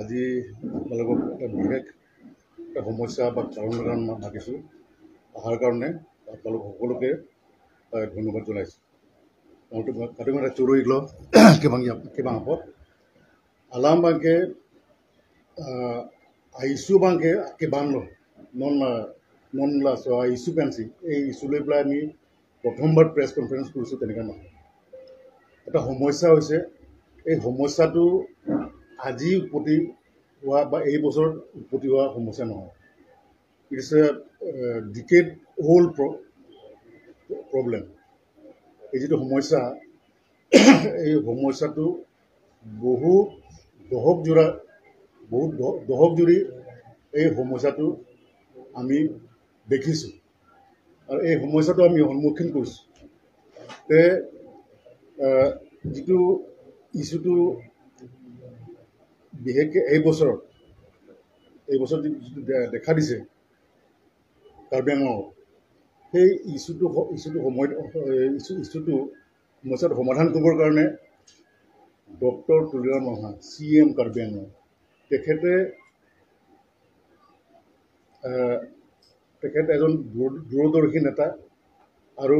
আজি আপোনালোকক এটা বিশেষ এটা সমস্যা বা কাৰণৰ কাৰণে মাতিছোঁ অহাৰ কাৰণে আপোনালোক সকলোকে ধন্যবাদ জনাইছোঁ কাটিমাটা চুৰৈগলো কিবা আপদ alam bangke isu bangke ke banglo non la so isu pensi এই ইস্যু লৈ পেলাই আমি প্ৰথমবাৰ প্ৰেছ কনফাৰেঞ্চ কৰিছোঁ তেনেকৈ নহয় এটা সমস্যা হৈছে এই সমস্যাটো আজি উৎপত্তি হোৱা বা এই বছৰ উৎপত্তি হোৱা সমস্যা নহয় it's a decade whole problem এই যিটো সমস্যা এই সমস্যাটো বহু দশক জুৰি এই সমস্যাটো আমি দেখিছোঁ আৰু এই সমস্যাটো আমি সন্মুখীন কৰিছোঁ তে যিটো ইস্যুটো বিশেষকৈ এই বছৰ যিটো দেখা দিছে কাৰ্বি আংলঙত সেই সমস্যাটো সমাধান কৰিবৰ কাৰণে ডক্টৰ তুলিৰাম মহা CM কাৰ্বি আংলং তেখেতে এজন দূৰদৰ্শী নেতা আৰু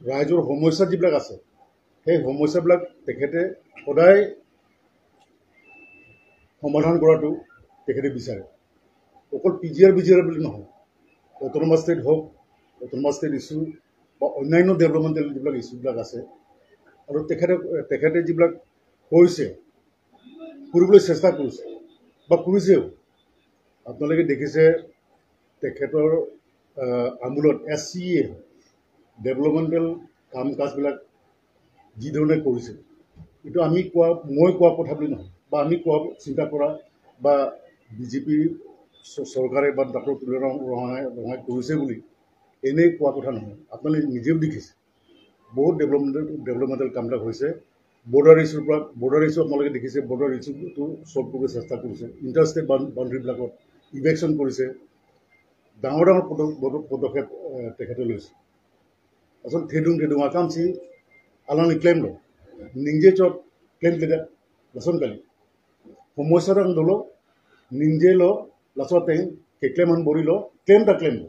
ৰাইজৰ সমস্যা যিবিলাক আছে সেই সমস্যাবিলাক তেখেতে সদায় সমাধান কৰাটো তেখেতে বিচাৰে অকল PGR বুলি নহয় অট'নমাছ ষ্টেট হওক অট'নমাছ ষ্টেট ইছ্যু বা অন্যান্য ডেভেলপমেণ্টেল যিবিলাক ইছ্যুবিলাক আছে আৰু তেখেতে যিবিলাক কৰিছে কৰিবলৈ চেষ্টা কৰিছে বা কৰিছেও আপোনালোকে দেখিছে তেখেতৰ আমোলত SCA ডেভেলপমেণ্টেল কাম কাজবিলাক যিধৰণে কৰিছে এইটো মই কোৱা কথা বুলি নহয় বা আমি কোৱা চিন্তা কৰা বা BJP চৰকাৰে বা ডক্টৰ তুলিৰাম ৰঙাই কৰিছে বুলি এনেই কোৱা কথা নহয় আপোনালোকে নিজেও দেখিছে বহুত ডেভেলপমেণ্টেল কামবিলাক হৈছে বৰ্ডাৰ ইছ্যু আপোনালোকে দেখিছে বৰ্ডাৰ ইছ্যুটো ছল্ভ কৰিবলৈ চেষ্টা কৰিছে ইণ্টাৰষ্টেট বাউণ্ডেৰীবিলাকত ইভেকশ্যন কৰিছে ডাঙৰ পদক্ষেপ তেখেতে লৈছে আচলতে থেডুং আকাংক্ষী আলানি ক্লেম লো নিজে চব ক্লেম কেইটা লাচন কালি সমস্যাটা লো নিজে লো লাচতে ক্লেমান বৰি লো ক্লেম লো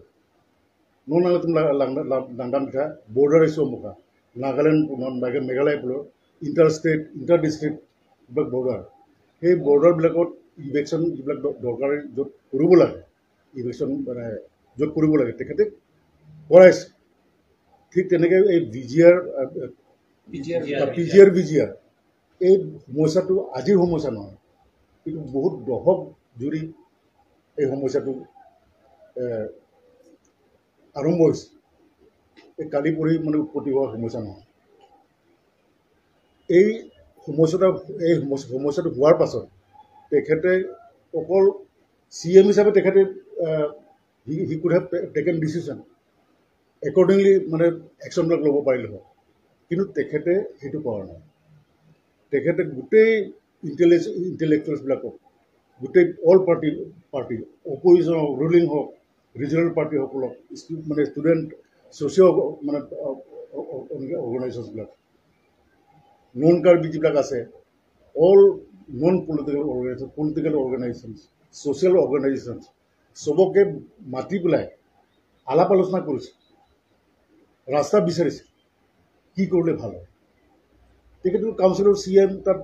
নোনালে তুমি লাংদান পিঠা বৰ্ডাৰ ইছ্যু মুখা নাগালেণ্ড মেঘালয় পুলৰ ইণ্টাৰ ডিষ্ট্ৰিক্ট যিবিলাক বৰ্ডাৰ সেই বৰ্ডাৰবিলাকত ইভেকশ্যন যিবিলাক দৰকাৰী য'ত কৰিব লাগে ইভেকশ্যন মানে য'ত কৰিব লাগে তেখেতে কৰাইছে ঠিক তেনেকৈ এই PGR এই সমস্যাটো আজিৰ সমস্যা নহয় কিন্তু বহুত দশক জুৰি এই সমস্যাটো আৰম্ভ হৈছে এই কালি পৰি মানে উৎপত্তি হোৱা সমস্যা নহয় এই সমস্যাটো হোৱাৰ পাছত তেখেতে অকল CM হিচাপে তেখেতে he could have taken decision accordingly মানে একশ্যনবিলাক ল'ব পাৰিলে হয় কিন্তু তেখেতে সেইটো কৰা নাই তেখেতে গোটেই ইণ্টেলেক্চুৱেলছবিলাকক গোটেই অল পাৰ্টি অপজিশ্যন হওক ৰুলিং হওক ৰিজনেল পাৰ্টিসকলক মানে ষ্টুডেণ্ট ছ'চিঅ' মানে অৰ্গেনাইজেশ্যনছবিলাক নন কাৰ্বি যিবিলাক আছে all non political organisations social organisations চবকে মাতি পেলাই আলাপ আলোচনা কৰিছে ৰাস্তা বিচাৰিছে কি কৰিলে ভাল হয় তেখেতৰ কাউন্সিলৰ CM তাত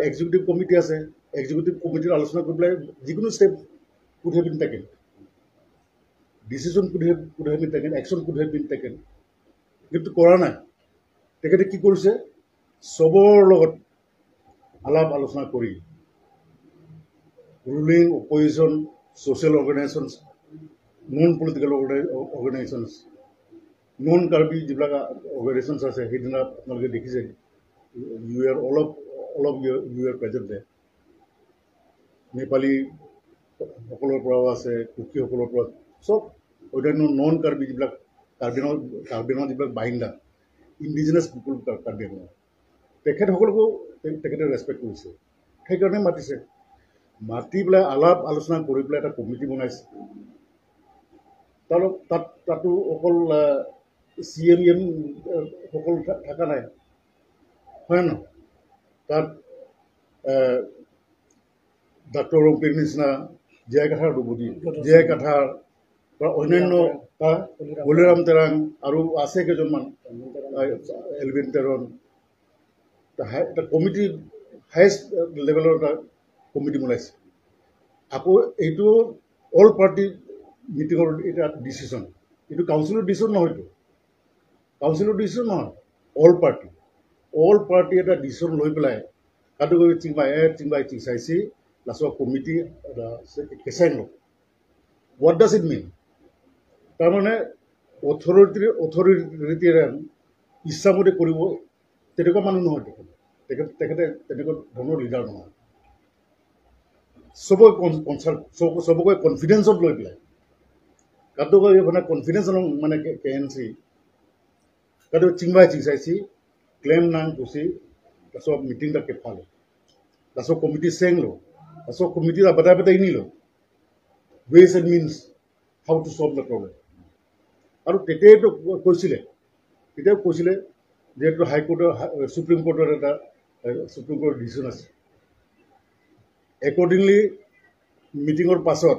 এক্সিকিউটিভ কমিটি আছে এক্সিকিউটিভ কমিটিৰ আলোচনা কৰি পেলাই যিকোনো step could have been taken decision could have been taken action could have been taken কিন্তু কৰা নাই তেখেতে কি কৰিছে চবৰ লগত আলাপ আলোচনা কৰি ruling opposition social organisations non political organisations non Karbi যিবিলাক অৰ্গেনাইজেশ্যনছ আছে সেইদিনা আপোনালোকে দেখিছে all of you are present দে নেপালী সকলৰ পৰাও আছে কুকিসকলৰ পৰা চব অন্যান্য নন কাৰ্বি যিবিলাক কাৰ্বি আংলঙৰ যিবিলাক বাহিন্দা ইণ্ডিজিনাছ পিপুল কাৰ্বি আংলং তেখেতসকলকো তেখেতে ৰেচপেক্ট কৰিছে সেইকাৰণে মাতি পেলাই আলাপ আলোচনা কৰি পেলাই এটা কমিটি বনাইছে তাতো অকল CM সকলো থকা নাই হয় নহয় তাত ডাক্তৰ ৰম্পিৰ নিচিনা জীয়াই কাঠাৰ ডুবুটি জীয়াই কাঠাৰ বা অন্যান্য বলিৰাম তেৰাং আৰু আছে কেইজনমান এলভিন তেৰণ এটা কমিটি হায়েষ্ট লেভেলৰ এটা কমিটি বনাইছে আকৌ এইটো অল পাৰ্টি মিটিঙৰ এটা ডিচিশ্যন এইটো কাউন্সিলৰ ডিচিশ্যন নহয়তো কাউন্সিলৰ ডিচিশ্যন নহয় অল পাৰ্টি এটা ডিচিশ্যন লৈ পেলাই কাটোগৰি চিংবাই চাইছি লাষ্টৰ কমিটি কেঁচাই নলওঁ হোৱাট ডাজ ইট মিন তাৰমানে অথৰিটিৰে ইচ্ছামতে কৰিব তেনেকুৱা মানুহ নহয় তেখেতে তেনেকুৱা ধৰণৰ লিডাৰ নহয় চবকে কনফিডেন্সত লৈ পেলাই কাটোগৰি মানে কনফিডেন্স মানে KNC কাটো চিংবাই চাইছি ক্লেম নাং কুচি তাৰপিছত মিটিংটা কেফালো তাৰপিছত কমিটি চেংলো তাৰপিছত কমিটিৰ বাটাই নিলো ways and means how to solve the problem আৰু তেতিয়াইতো কৈছিলে যেহেতু হাইকোৰ্টৰ সুপ্ৰিম কোৰ্টৰ এটা সুপ্ৰিম কোৰ্টৰ ডিচিশ্যন আছে একৰ্ডিংলি মিটিঙৰ পাছত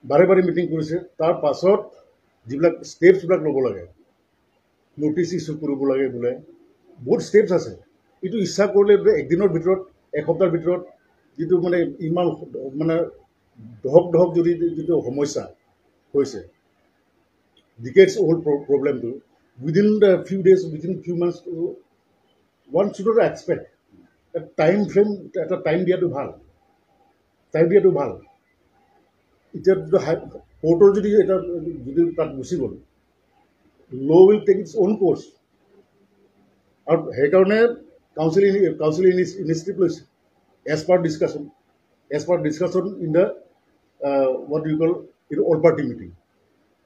বাৰে মিটিং কৰিছে তাৰ পাছত যিবিলাক ষ্টেপছবিলাক ল'ব লাগে নোটিছ ইছ্যু কৰিব লাগে বোলে বহুত ষ্টেপছ আছে এইটো ইচ্ছা কৰিলে একদিনৰ ভিতৰত এসপ্তাহৰ ভিতৰত যিটো মানে ইমান মানে দহক যদি যিটো সমস্যা হৈছে ডিকেডছ ওল্ড প্ৰব্লেমটো within the few days within few months one should not expect time frame এটা টাইম দিয়াটো ভাল এতিয়া কোৰ্টৰ যদি এটা যদি তাত গুচি গ'ল law' will take its own course আৰু সেইকাৰণে কাউন্সিল ইনিচিয়েটিভ লৈছে as per discussion in the what do you call it all party meeting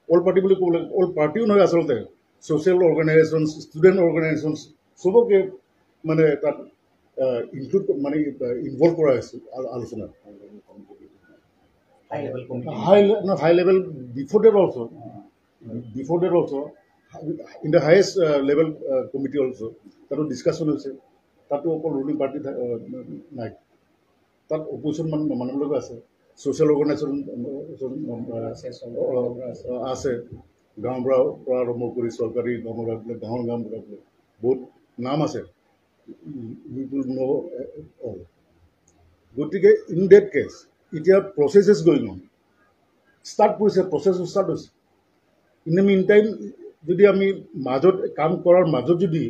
all party বুলি ক'লে all partyও নহয় আচলতে social organizations student organizations সবকে মানে তাত ইনক্লুড মানে ইনভলভ কৰা হৈছে আলোচনা high level before that also in the highest level committee also তাতো ডিছকাশ্যন হৈছে তাতো অকল ৰুলিং পাৰ্টি নাই তাত অপজিশ্যন মানুহ লগা আছে social organization আছে গাঁৱৰ পৰা আৰম্ভ কৰি চৰকাৰী গাঁৱৰ বহুত নাম আছে গতিকে ইন ডেট কেছ এতিয়া প্ৰচেছ গয়িং অন ষ্টাৰ্ট কৰিছে প্ৰচেছ ষ্টাৰ্ট হৈছে ইন দ্য মিন টাইম যদি আমি মাজত কাম কৰাৰ মাজত যদি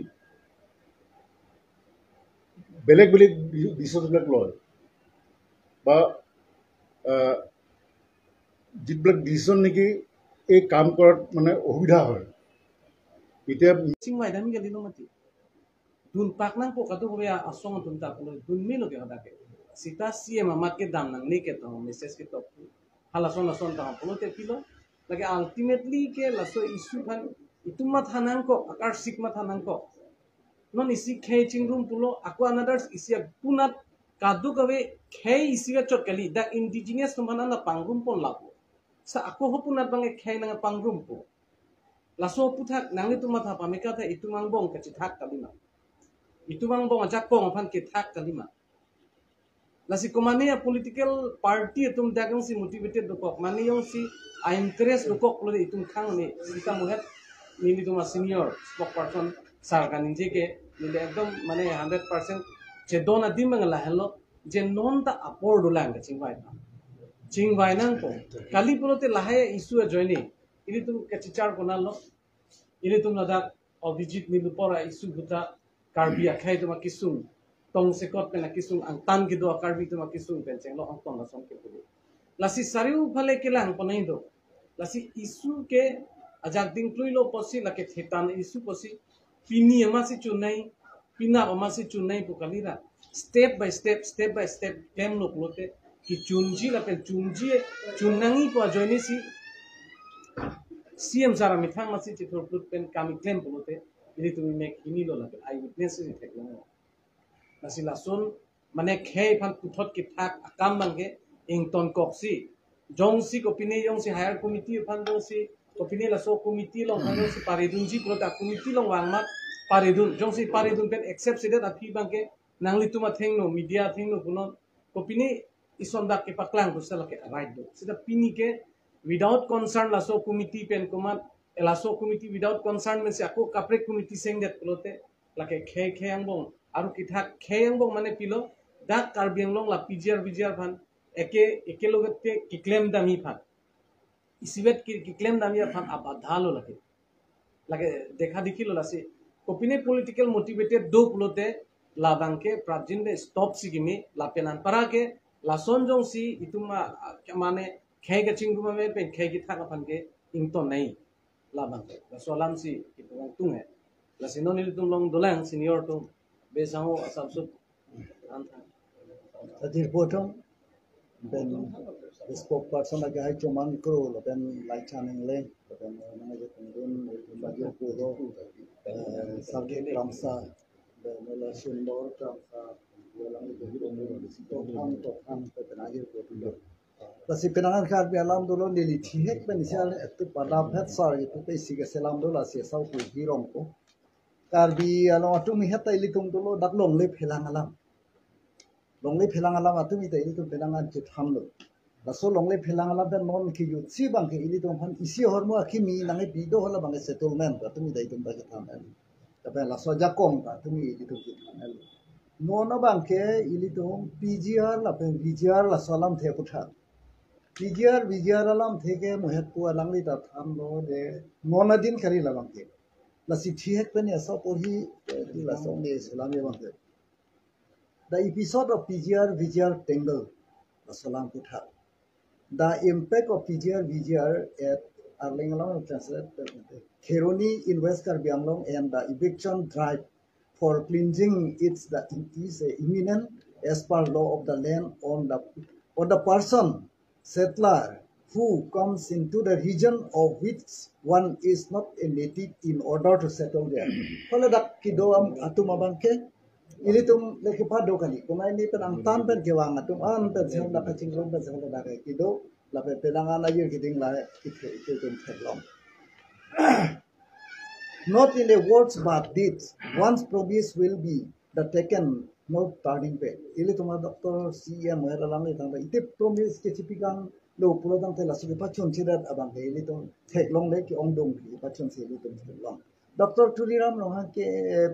বেলেগ ডিচিশ্যনবিলাক লয় বা যিবিলাক ডিচিশ্যন নেকি এই কাম কৰাত মানে অসুবিধা হয় এতিয়া চিংমাইদামি গেলিনো মাতি দুন পাকনাং পোকাটো হবে আসং তুন তাকলো দুন মিলো কে হদাকে sita siya mamat ke dam nang ni ke to message ke to halason lason ta polo te kilo lagi ultimately ke laso issue phan ituma thanang ko akar sikma thanang ko non isi khei chingrum pulo aku another isi punat kadu kawe khei isi ga chot kali da indigenous tumana na pangrum pon lapo sa aku ho punat bange khei na pangrum po laso puthak nangli tuma tha pamika tha itumang bong ka chithak kalima itumang bong ajak pong phan ke thak kalima lasi komane ya political party tum dagang si motivated dokok mani yong si I interest dokok lo itum khang ni sita muhet nili tuma senior spokesperson sarkan inje ke nili ekdom mane 100% je dona dimang la hello je non ta apor dolang chingwai nang po kali pulote lahaye issue joini ini tum kachichar konalo ini tum ladak obijit nilu pora issue buta karbia khai tuma kisung tong sekot pena kisung ang tan gido karbi tuma kisung penceng lo ang tong la som ke pulu lasi sariu phale kelang ponai do lasi issue ke ajak ding pluilo posi lake thetan issue posi pini amasi chunai pina amasi chunai pukalira step by step kem lo pulote ki chunji la pen chunangi po joini si CM sara mithang masi chithor plut pen kami claim pulote ini tumi mek ini lo la I witness ni thekla nasi lasun mane khei phan puthot ki thak akam bange ington koksi jongsi kopine yongsi higher committee phan jongsi kopine laso committee long phan jongsi paridunji prota committee long wangmat paridun pen accept sidat api bange nangli tuma thengno media thengno punon kopine ison dak ke paklang ko sala ke right do sida pini ke without concern laso committee pen komat elaso committee without concern men se ako kapre committee seng det plote lake kheyang bong aru kithak kheyang bong mane pilo dak karbiang long la pijr bhan eke logate ki claim dami phan isibet ki claim dami phan abadhalo lage dekha dikhi lo lase opine political motivated do plote la bangke prajin de stop sigimi la penan parake la sonjong si ituma mane khey ga chinguma me pen khey gi thaka phan ke ingto nai la bangke la solam si itong tung hai la sinonil tung long dolang senior tung besao asabsut Tadi potong ben the spokesperson lagi hai cuman kru ben lai chaneng le ben mana je tunggun bagi kudo subject ramsa ben la sundor ramsa dalam itu tokham penagir kudo Pasi penangan kar bi alam dulu nili thihek ben sial itu pada phet sar itu pe siga selam dulu asia sau ku hirong ko kar bi alo atu mi heta ilitung dulu dak long le phelang alam longley phelang alam atu mi tai itu penangan je thamlo laso longley phelang alam ben non ki yu si bang ke ili tong phan isi hormo akhi mi nangai bido hola bang settlement atu mi dai tum ba ke tham el tabe laso jakong atu mi ili tum ki tham el no bang ke ili tum pgr la pen vgr la salam the putha pgr alam theke mohet pu alangli ta thamlo de nona din khari la bang ke la si thihek pen asa porhi la song ne salam ye bang ke The episode of PGR-VGR tangle, Salam Kutha. The impact of PGR-VGR at Arlingalang translate Kheroni in West Karbi Anglong and the eviction drive for cleansing is imminent as per law of the land on the person settler who comes into the region of which one is not a native in order to settle there. Kalau dak kido am atumabangke Ili tum leki pado kali, kuma ini penang tan pen kewang atum an pen sel dapat cingkrong pen sel dapat kido, lape penangan aja kiting lah itu tum terlong. Not in the words but deeds. Once promise will be the taken, not turning back. Ili tum Dr. CM heralang itu tanda itu promise kecipikan lo pulau tang telah sudah pacun cirat abang ke ili tum terlong leki ongdong ki pacun si ili tum terlong. Dr. Tuliram lohan ke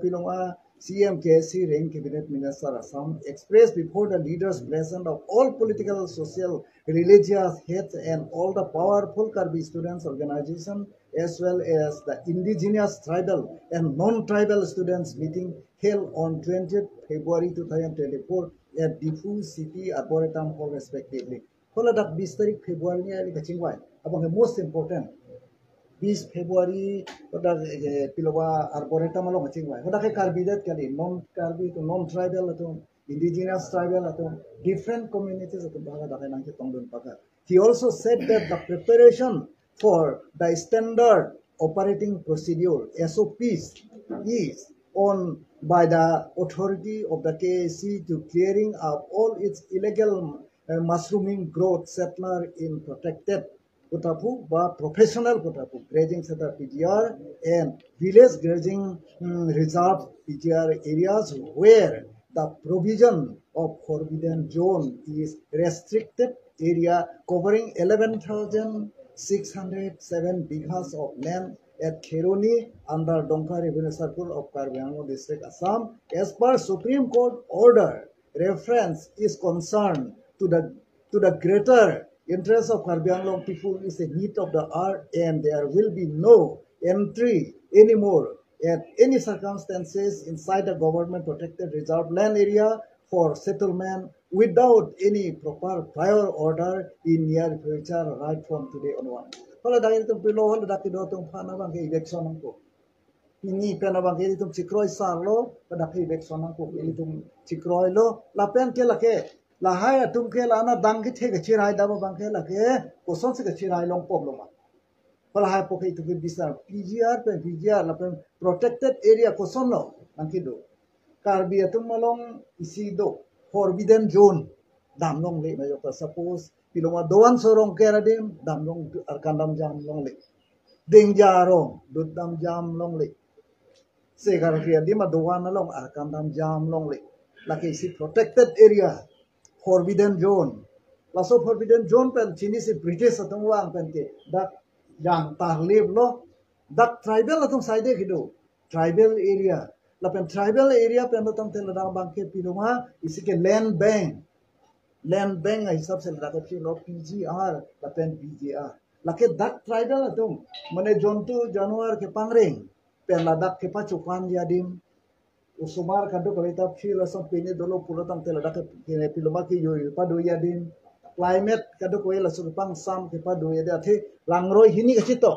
pilonga CM KSC rank cabinet minister Assam expressed before the leaders present of all political, social, religious heads and all the powerful Karbi students organization as well as the indigenous tribal and non-tribal students meeting held on 20th February 2024 at Difu City Arboretum Hall respectively. Kalau dak 20 tarik Februari ni ali kacingwai. Abang most important 20 Februari pada pilawa arboretum malo kacingwai. Pada ke karbidat kali non karbi to non tribal atau indigenous tribal atau different communities atau bahaga dak nang kitongdon paga. He also said that the preparation for the standard operating procedure SOPs is on by the authority of the KAC to clearing up all its illegal mushrooming growth settler in protected Kutapu বা professional Kutapu grazing center PGR and village grazing reserve PGR areas where the provision of forbidden zone is restricted area covering 11,607 bighas of land at Kheroni under Donka Revenue Circle of Karbi Anglong District, Assam. As per Supreme Court order, reference is concerned to the greater interest of Karbi Anglong people is a need of the hour and there will be no entry anymore at any circumstances inside the government protected reserve land area for settlement without any proper prior order in near future right from today onward. Kalau dari itu pilo kalau dari itu tung pana bang ke election angko. Ini pana bang ke itu cikroi sarlo pada ke election angko ini tung cikroi lo lapen ke lake lahai atum ke lana dang ke thek chirai da bang ke lake koson se ke chirai long pom lo ma. Kalau hai poke itu ke bisa PGR lapen protected area koson lo angki do. Karbi atum malong isi do forbidden zone dam long le mayo suppose piloma doan sorong keradim dam long arkandam jam long le ding jarong dam jam long le segar kia di ma doan long arkandam jam long le laki si protected area forbidden zone laso forbidden zone pen Chinese British atong wang pen ke dak yang tahlib lo dak tribal atong side kido tribal area la pen tribal area pen atong tel da bang ke piluma isike land bank ay hisab se dak ke lo PGR la pen BGR la ke dak tribal atong mane jontu januar ke pangring pen la dak ke pacukan yadim usumar kado kalita feel asam pini dolo pulatang tela dak ke piluma ki yo padu yadim climate kado ko ela surpang sam ke padu yade athi langroi hini kachito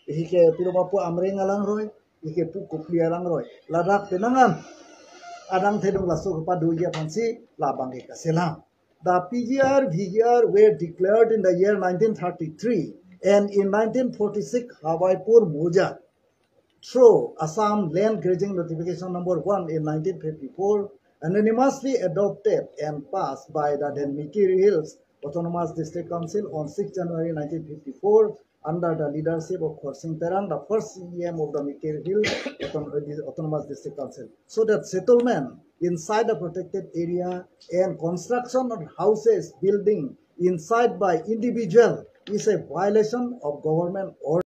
ihike piluma pu amring alangroi ihike pu kupli alangroi ladak tenangan adang thedung laso padu ya pansi labang ke kaselam. The PGR VGR were declared in the year 1933 and in 1946 Hawaipur Moja through Assam Land Grazing Notification number 1 in 1954 unanimously adopted and passed by the then Mikiri Hills Autonomous District Council on 6 January 1954 under the leadership of Khorsing Terang, the first CEM of the Mikiri Hills Autonomous District Council. So that settlement inside the protected area and construction of houses, building inside by individual is a violation of government order.